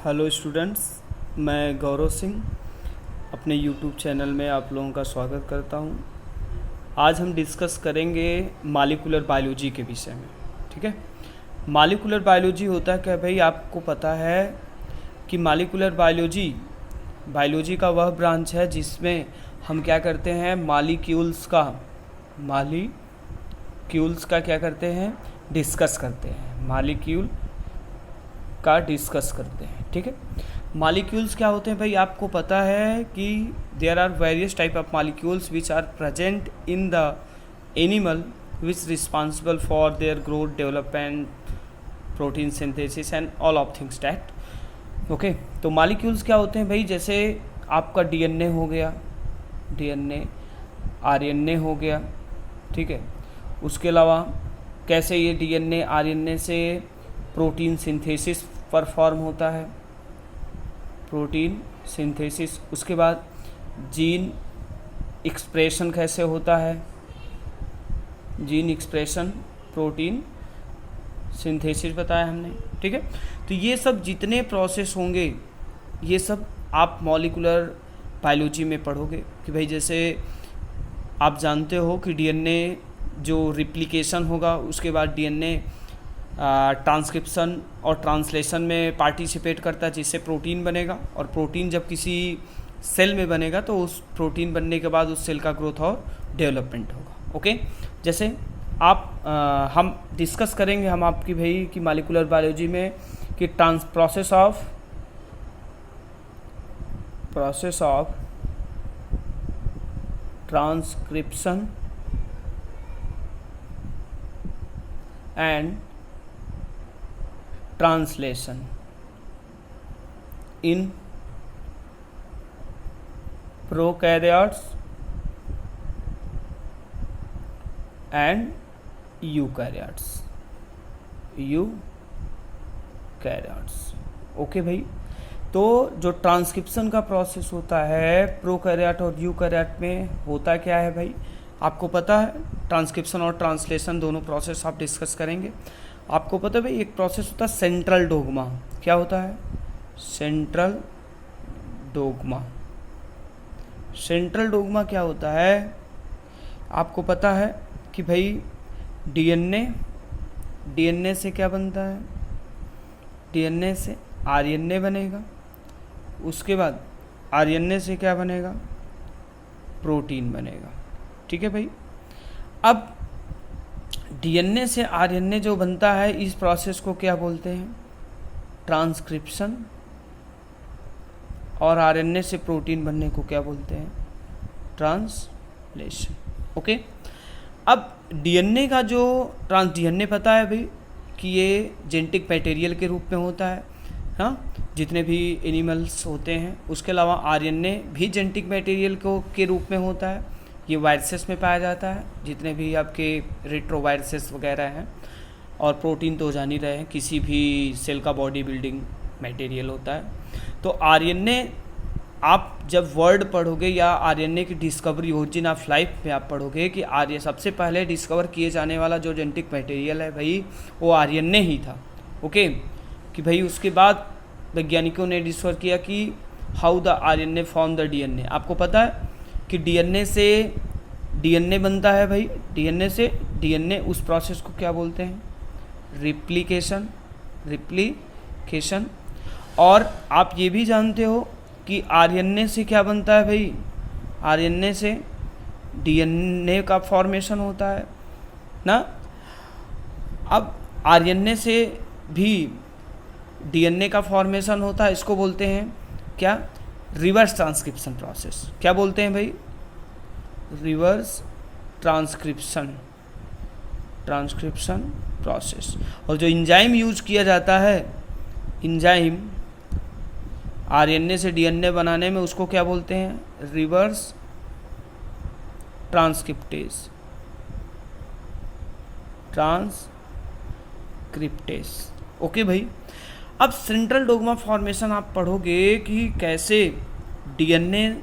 Hello students, मैं गौरव सिंह अपने YouTube channel में आप लोगों का स्वागत करता हूं। आज हम डिस्कस करेंगे मॉलिक्यूलर बायोलॉजी के विषय में। ठीक है, मॉलिक्यूलर बायोलॉजी होता है क्या भाई? आपको पता है कि मॉलिक्यूलर बायोलॉजी का वह ब्रांच है जिसमें हम क्या करते हैं, मॉलिक्यूल्स का क्या करते हैं, डिस्कस करते हैं। मॉलिक्यूल का डिस्कस करते हैं। ठीक है, मॉलिक्यूल्स क्या होते हैं भाई? आपको पता है कि there are various type of molecules which are present in the animal which responsible for their growth, development, protein synthesis and all of things that. Okay, तो मॉलिक्यूल्स क्या होते हैं भाई? जैसे आपका डीएनए हो गया, डीएनए, आरएनए हो गया। ठीक है, उसके अलावा कैसे ये डीएनए आरएनए से प्रोटीन सिंथेसिस परफॉर्म होता है, प्रोटीन सिंथेसिस। उसके बाद जीन एक्सप्रेशन कैसे होता है, जीन एक्सप्रेशन, प्रोटीन सिंथेसिस बताया हमने। ठीक है, तो ये सब जितने प्रोसेस होंगे ये सब आप मॉलिक्यूलर बायोलॉजी में पढ़ोगे कि भाई जैसे आप जानते हो कि डीएनए जो रिप्लिकेशन होगा उसके बाद डीएनए ट्रांसक्रिप्शन और ट्रांसलेशन में पार्टिसिपेट करता है जिससे प्रोटीन बनेगा, और प्रोटीन जब किसी सेल में बनेगा तो उस प्रोटीन बनने के बाद उस सेल का ग्रोथ और डेवलपमेंट होगा। ओके, जैसे आप हम डिस्कस करेंगे हम आपकी भाई कि मॉलिक्यूलर बायोलॉजी में कि process of transcription and translation in prokaryotes and eukaryotes. Okay भाई, तो जो ट्रांसक्रिप्शन का प्रोसेस होता है प्रोकैरियोट और यूकैरियोट में होता क्या है भाई? आपको पता है, ट्रांसक्रिप्शन और ट्रांसलेशन दोनों प्रोसेस आप डिस्कस करेंगे। आपको पता है भाई एक प्रोसेस होता है सेंट्रल डोग्मा। क्या होता है? Central dogma. सेंट्रल डोग्मा क्या होता है? आपको पता है कि भाई डीएनए से क्या बनता है? डीएनए से आरएनए बनेगा। उसके बाद आरएनए से क्या बनेगा? प्रोटीन बनेगा। ठीक है भाई, अब डीएनए से आरएनए जो बनता है इस प्रोसेस को क्या बोलते हैं? ट्रांसक्रिप्शन। और आरएनए से प्रोटीन बनने को क्या बोलते हैं? ट्रांसलेशन। ओके, अब डीएनए का जो डीएनए पता है भाई कि ये जेनेटिक मटेरियल के रूप में होता है, हाँ, जितने भी एनिमल्स होते हैं। उसके अलावा आरएनए भी जेनेटिक मटेरियल के रूप में होता है। ये वायरसेस में पाया जाता है, जितने भी आपके रेट्रोवायरसेस वगैरह हैं। और प्रोटीन तो जान ही रहे हैं, किसी भी सेल का बॉडी बिल्डिंग मटेरियल होता है। तो आरएनए आप जब वर्ड पढ़ोगे या आरएनए की डिस्कवरी, ओरिजिन ऑफ लाइफ में आप पढ़ोगे कि आर्य सबसे पहले डिस्कवर किए जाने वाला जो जेनेटिक मटेरियल है भाई वो आरएनए ही था। ओके, कि भाई उसके बाद वैज्ञानिकों ने डिस्कवर किया कि how the RNA form the DNA. आपको पता है कि डीएनए से डीएनए बनता है भाई, डीएनए से डीएनए, उस प्रोसेस को क्या बोलते हैं? रिप्लिकेशन। और आप ये भी जानते हो कि आरएनए से क्या बनता है भाई? आरएनए से डीएनए का फॉर्मेशन होता है ना। अब आरएनए से भी डीएनए का फॉर्मेशन होता है, इसको बोलते हैं क्या? Reverse transcription process. क्या बोलते हैं भाई? Reverse transcription process. और जो एंजाइम यूज किया जाता है, एंजाइम आरएनए से डीएनए बनाने में, उसको क्या बोलते हैं? Reverse transcriptase. ओके भाई, अब सेंट्रल डोग्मा फॉर्मेशन आप पढ़ोगे कि कैसे डीएनए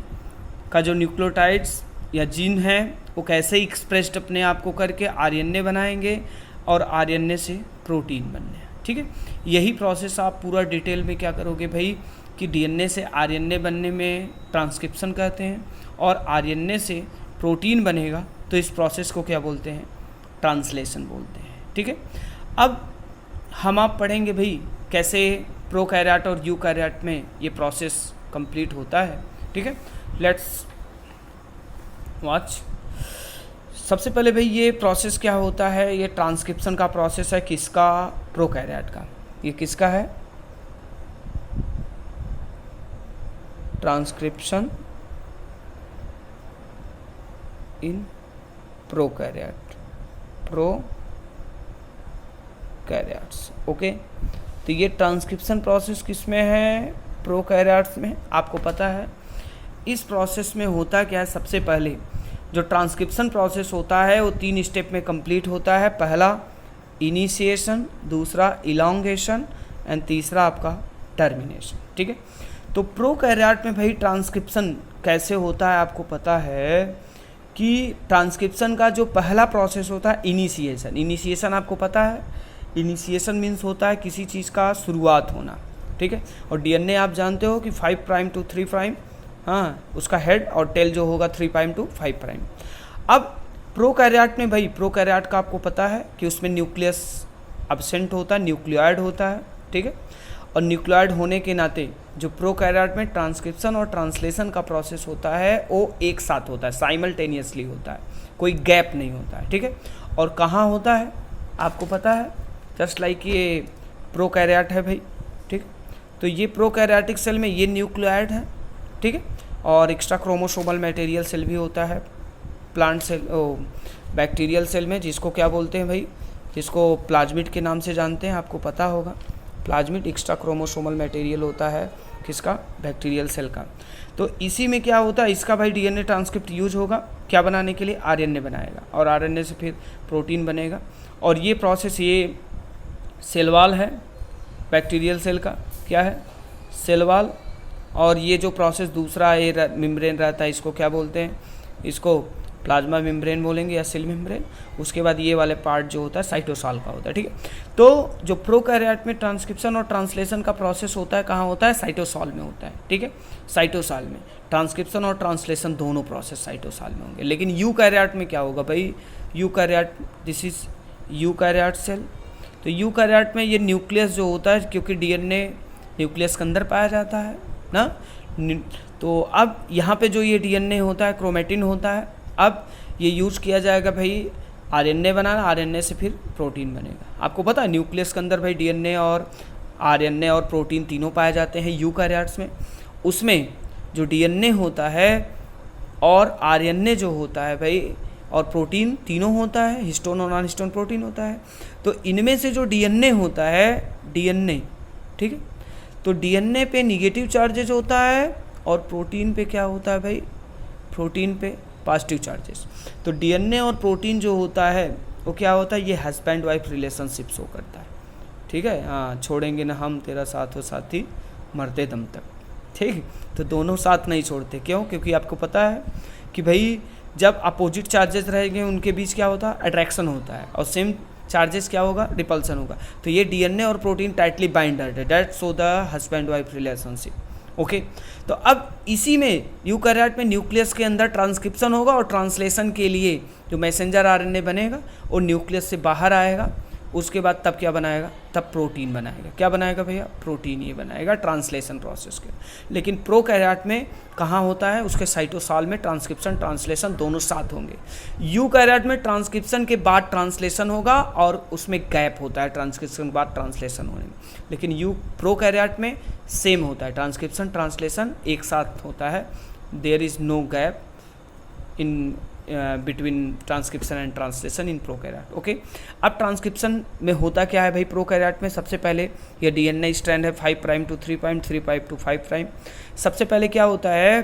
का जो न्यूक्लियोटाइड्स या जीन है वो कैसे एक्सप्रेस्ड अपने आप को करके आरएनए बनाएंगे और आरएनए से प्रोटीन बनने। ठीक है। यही प्रोसेस आप पूरा डिटेल में क्या करोगे भाई कि डीएनए से आरएनए बनने में ट्रांसक्रिप्शन कहते हैं, और आरएनए से प्रोटीन बनेगा तो इस प्रोसेस को क्या बोलते हैं, ट्रांसलेशन बोलते हैं, ठीक है। अब हम आप पढ़ेंगे भाई कैसे प्रोकैरियोट और यूकैरियोट में ये प्रोसेस कंप्लीट होता है, ठीक है। Let's watch. सबसे पहले भाई ये प्रोसेस क्या होता है, ये ट्रांसक्रिप्शन का प्रोसेस है, किसका, प्रोकैरियोट का। ये किसका है, transcription in prokaryote, prokaryotes, okay. तो ये ट्रांसक्रिप्शन प्रोसेस किस में है, प्रोकैरियोट्स में। आपको पता है इस प्रोसेस में होता क्या है, सबसे पहले जो ट्रांसक्रिप्शन प्रोसेस होता है वो 3 स्टेप में कंप्लीट होता है। पहला इनिशिएशन, दूसरा इलॉन्गेशन एंड तीसरा आपका टर्मिनेशन, ठीक है। तो प्रोकैरियोट में भाई ट्रांसक्रिप्शन कैसे होता है, आपको पता है कि ट्रांसक्रिप्शन का जो पहला प्रोसेस होता है इनिशिएशन। इनिशिएशन आपको पता है, इनिशिएशन मीन्स होता है किसी चीज़ का शुरुआत होना, ठीक है। और डीएनए आप जानते हो कि 5 प्राइम टू 3 प्राइम, हाँ, उसका हेड और टेल जो होगा 3 प्राइम टू 5 प्राइम। अब प्रोकैरियोट में भाई, प्रोकैरियोट का आपको पता है कि उसमें न्यूक्लियस एब्सेंट होता है, न्यूक्लियोइड होता है, ठीक है। और न्यूक्लियोइड होने के नाते जो प्रोकैरियोट में ट्रांसक्रिप्शन और ट्रांसलेशन का प्रोसेस होता है वो एक साथ होता है, साइमल्टेनियसली होता है, कोई गैप नहीं होता है, ठीक है। और कहाँ होता है आपको पता है, जस्ट लाइक ये प्रोकैरियोट है भाई, ठीक। तो ये प्रोकैरियोटिक सेल में ये न्यूक्लियोइड है, ठीक है। और एक्स्ट्रा क्रोमोसोमल मटेरियल सेल भी होता है प्लांट सेल, बैक्टीरियल सेल में, जिसको क्या बोलते हैं भाई, जिसको प्लाज्मिड के नाम से जानते हैं, आपको पता होगा। प्लाज्मिड एक्स्ट्रा क्रोमोसोमल मटेरियल होता है किसका, बैक्टीरियल सेल का। तो इसी में क्या होता है, इसका भाई डीएनए ट्रांसक्रिप्ट यूज होगा क्या बनाने के लिए, आरएनए बनाएगा, और आरएनए से फिर प्रोटीन बनेगा। और ये प्रोसेस, ये सेल वॉल है बैक्टीरियल सेल का, क्या है, सेल वॉल। और ये जो प्रोसेस दूसरा ये मेम्ब्रेन रहता है, इसको क्या बोलते हैं, इसको प्लाज्मा मेम्ब्रेन बोलेंगे या सेल मेम्ब्रेन। उसके बाद ये वाले पार्ट जो होता है साइटोसॉल का होता है, ठीक है। तो जो प्रोकैरियोट में ट्रांसक्रिप्शन और ट्रांसलेशन का प्रोसेस होता है, कहाँ होता है, साइटोसॉल में होता है, ठीक है। साइटोसॉल में ट्रांसक्रिप्शन और ट्रांसलेशन दोनों प्रोसेस साइटोसॉल में होंगे। लेकिन यूकैरियोट में क्या होगा भाई, eukaryote, this is eukaryote cell. तो यूकैरियोट में ये न्यूक्लियस जो होता है, क्योंकि डीएनए न्यूक्लियस के अंदर पाया जाता है ना, तो अब यहाँ पे जो ये डीएनए होता है, क्रोमेटिन होता है, अब ये यूज़ किया जाएगा भाई आरएनए बनाना, आरएनए से फिर प्रोटीन बनेगा। आपको पता है न्यूक्लियस के अंदर भाई डीएनए और आरएनए और प्रोटीन तीनों पाए जाते हैं यूकैरियोट्स में। उसमें जो डीएनए होता है और आरएनए जो होता है भाई और प्रोटीन तीनों होता है, हिस्टोन और नॉन हिस्टोन प्रोटीन होता है। तो इनमें से जो डीएनए होता है, डीएनए, ठीक है, तो डीएनए पे निगेटिव चार्जेज होता है और प्रोटीन पे क्या होता है भाई, प्रोटीन पे पॉजिटिव चार्जेस। तो डीएनए और प्रोटीन जो होता है वो क्या होता है, ये हस्बैंड वाइफ रिलेशनशिप शो करता है, ठीक है। हाँ, छोड़ेंगे ना हम तेरा साथ हो साथी मरते दम तक, ठीक। तो दोनों साथ नहीं छोड़ते, क्यों, क्योंकि आपको पता है कि भाई जब अपोजिट चार्जेस रहेंगे उनके बीच क्या होता है, अट्रैक्शन होता है, और सेम चार्जेस क्या होगा, रिपल्सन होगा। तो ये डीएनए और प्रोटीन टाइटली बाइंडेड है, that so the husband wife relationship, okay. तो अब इसी में यूकैरियोट में न्यूक्लियस के अंदर ट्रांसक्रिप्शन होगा और ट्रांसलेशन के लिए जो मैसेंजर आरएनए बनेगा वो न्यूक्लियस से बाहर आएगा। उसके बाद तब क्या बनाएगा, तब प्रोटीन बनाएगा। क्या बनाएगा भैया, प्रोटीन ये बनाएगा ट्रांसलेशन प्रोसेस के। लेकिन प्रोकैरियोट में कहाँ होता है, उसके साइटोसॉल में ट्रांसक्रिप्शन ट्रांसलेशन दोनों साथ होंगे। यूकैरियोट में ट्रांसक्रिप्शन के बाद ट्रांसलेशन होगा और उसमें गैप होता है ट्रांसक्रिप्शन के बाद ट्रांसलेशन होने में। लेकिन प्रोकैरियोट में सेम होता है, ट्रांसक्रिप्शन ट्रांसलेशन एक साथ होता है, there is no gap in between transcription and translation in prokaryote, okay. अब ट्रांसक्रिप्शन में होता क्या है भाई, प्रोकैरियोट में सबसे पहले ये डीएनए स्ट्रैंड है 5 prime to 3 prime, 3 prime to 5 prime. सबसे पहले क्या होता है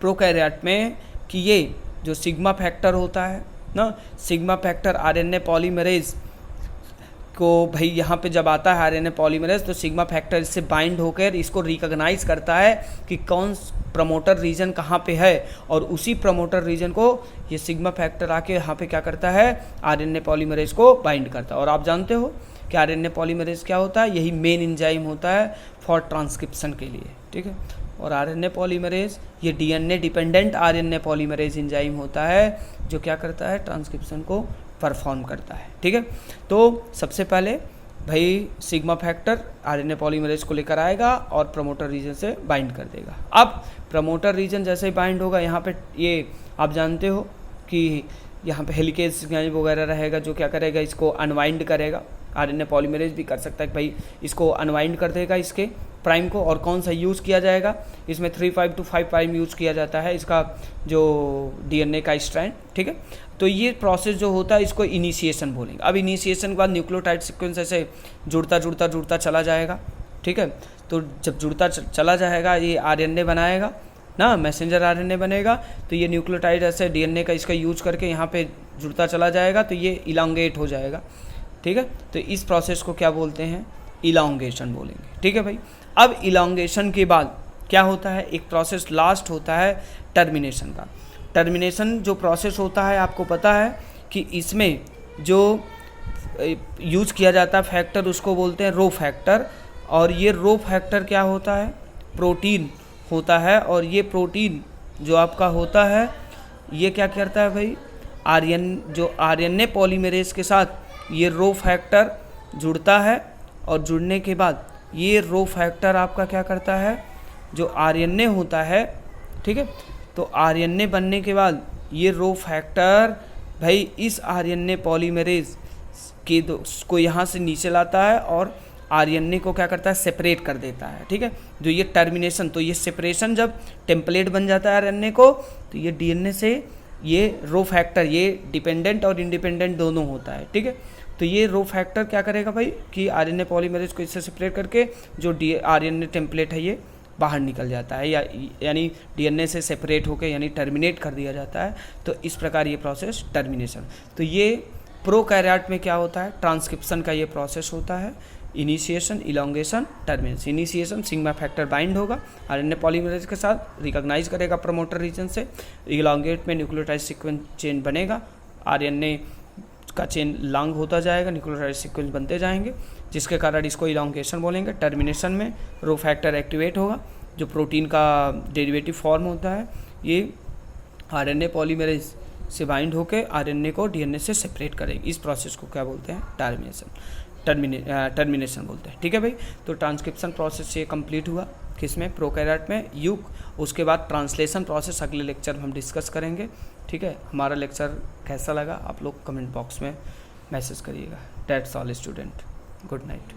प्रोकैरियोट में कि ये जो सिग्मा फैक्टर होता है ना, सिग्मा फैक्टर आरएनए पॉलीमरेज को भाई यहाँ पे जब आता है आरएनए पॉलीमरेज, तो सिग्मा फैक्टर इससे बाइंड होकर इसको रिकॉग्नाइज करता है कि कौन प्रमोटर रीजन कहाँ पे है, और उसी प्रमोटर रीजन को ये सिग्मा फैक्टर आके यहाँ पे क्या करता है, आरएनए पॉलीमरेज को बाइंड करता है। और आप जानते हो कि आरएनए पॉलीमरेज क्या होता है, यही मेन एंजाइम होता है फॉर ट्रांसक्रिप्शन के लिए, ठीक है। और आरएनए पॉलीमरेज ये DNA dependent RNA polymerase enzyme होता है जो क्या करता है, ट्रांसक्रिप्शन को परफॉर्म करता है, ठीक है। तो सबसे पहले भाई सिग्मा फैक्टर आरएनए पॉलीमरेज को लेकर आएगा और प्रमोटर रीजन से बाइंड कर देगा। अब प्रमोटर रीजन जैसे ही बाइंड होगा, यहाँ पे ये आप जानते हो कि यहाँ पे हेलिकेज वगैरह रहेगा जो क्या करेगा, इसको अनवाइंड करेगा। आरएनए पॉलीमरेज भी कर सकता है कि भाई इसको अनवाइंड कर देगा इसके प्राइम को। और कौन सा यूज़ किया जाएगा, इसमें 3,5 to 5 प्राइम यूज़ किया जाता है इसका जो डीएनए का स्ट्रैंड, ठीक है। तो ये प्रोसेस जो होता है इसको इनिशिएशन बोलेंगे। अब इनिशिएशन के बाद न्यूक्लियोटाइड सीक्वेंस ऐसे जुड़ता चला जाएगा, ठीक है। तो जब जुड़ता चला जाएगा ये आरएनए बनाएगा ना, मैसेंजर आरएनए बनेगा। तो ये न्यूक्लियोटाइड ऐसे डीएनए का इसका यूज करके यहाँ पे जुड़ता चला जाएगा, तो ये इलांगेट हो जाएगा, ठीक है। तो इस प्रोसेस को क्या बोलते हैं, इलांगेशन बोलेंगे, ठीक है भाई। अब इलांगेशन के बाद क्या होता है, एक प्रोसेस लास्ट होता है टर्मिनेशन का। टर्मिनेशन जो प्रोसेस होता है आपको पता है कि इसमें जो यूज किया जाता है फैक्टर उसको बोलते हैं रो फैक्टर। और ये रो फैक्टर क्या होता है, प्रोटीन होता है। और ये प्रोटीन जो आपका होता है ये क्या करता है भाई, आरएनए पॉलीमरेज के साथ ये रो फैक्टर जुड़ता है। और जुड़ने के बाद ये रो फैक्टर आपका क्या करता है, जो आरएनए होता है, ठीक है। तो आरएनए बनने के बाद ये रो फैक्टर भाई इस आरएनए पॉलीमरेज के को यहाँ से नीचे लाता है और आरएनए को क्या करता है, सेपरेट कर देता है, ठीक है। जो ये टर्मिनेशन, तो ये सेपरेशन जब टेम्पलेट बन जाता है आरएनए को, तो ये डीएनए से ये रो फैक्टर, ये डिपेंडेंट और इंडिपेंडेंट दोनों होता है, ठीक है। तो ये रो फैक्टर क्या करेगा भाई कि आरएनए पॉलीमरेज को इससे सेपरेट करके जो आरएनए टेम्पलेट है ये बाहर निकल जाता है, यानी डीएनए से सेपरेट होकर यानी टर्मिनेट कर दिया जाता है। तो इस प्रकार ये प्रोसेस टर्मिनेशन। तो ये प्रोकैरियोट में क्या होता है, ट्रांसक्रिप्शन का ये प्रोसेस होता है, initiation, elongation, termination. Initiation sigma factor bind होगा आरएनए पॉलीमरेज के साथ, रिकॉग्नाइज करेगा प्रमोटर रीजन से। इलांगेट में न्यूक्लियोटाइड सीक्वेंस चेन बनेगा, आरएनए का चेन लॉन्ग होता जाएगा, न्यूक्लियोटाइड सीक्वेंस बनते जाएंगे, जिसके कारण इसको इलांगेशन बोलेंगे। टर्मिनेशन में रो फैक्टर एक्टिवेट होगा, जो प्रोटीन का डेरिवेटिव फॉर्म होता है, ये आरएनए पॉलीमरेज से बाइंड होकर आरएनए को डीएनए से सेपरेट करेगी। इस प्रोसेस को क्या बोलते हैं, टर्मिनेशन बोलते हैं, ठीक है भाई। तो ट्रांसक्रिप्शन प्रोसेस ये कंप्लीट हुआ किसमें, प्रोकैरियोट में, यूक। उसके बाद ट्रांसलेशन प्रोसेस अगले लेक्चर में हम डिस्कस करेंगे, ठीक है। हमारा लेक्चर कैसा लगा आप लोग कमेंट बॉक्स में मैसेज करिएगा। That's all student, good night.